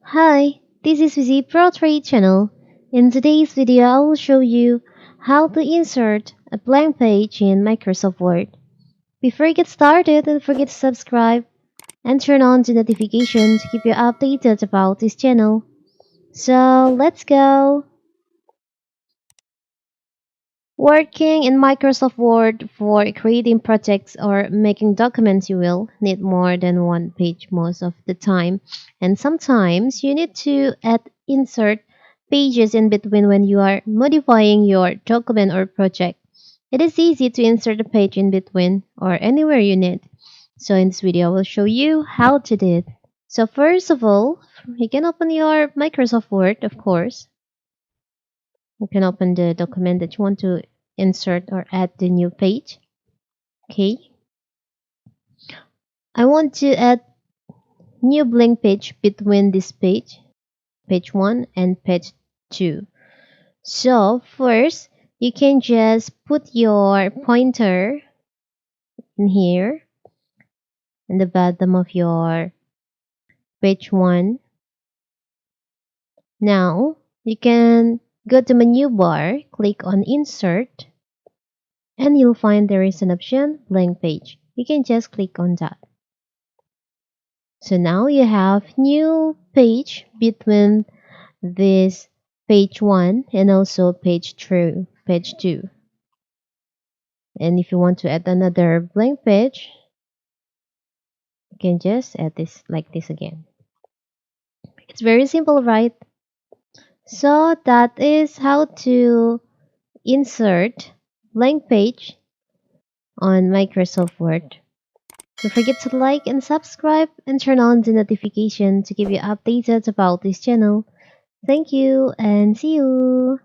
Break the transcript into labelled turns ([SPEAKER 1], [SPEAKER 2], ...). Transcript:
[SPEAKER 1] Hi, this is Vizi Pro Trade channel. In today's video, I will show you how to insert a blank page in Microsoft Word. Before you get started, don't forget to subscribe and turn on the notification to keep you updated about this channel. So let's go! Working in Microsoft Word for creating projects or making documents, you will need more than one page most of the time. And sometimes you need to add insert pages in between when you are modifying your document or project. It is easy to insert a page in between or anywhere you need. So in this video, I will show you how to do it. So first of all, you can open your Microsoft Word, of course. You can open the document that you want to insert or add the new page. Okay. I want to add new blank page between this page 1 and page 2. So first, you can just put your pointer in here in the bottom of your page 1. Now, you can go to menu bar, click on insert, and you'll find there is an option blank page. You can just click on that. So now you have new page between this page 1 and also page 2. And if you want to add another blank page, you can just add this like this again. It's very simple, right? So that is how to insert blank page on Microsoft Word. Don't forget to like and subscribe and turn on the notification to keep you updated about this channel. Thank you and see you.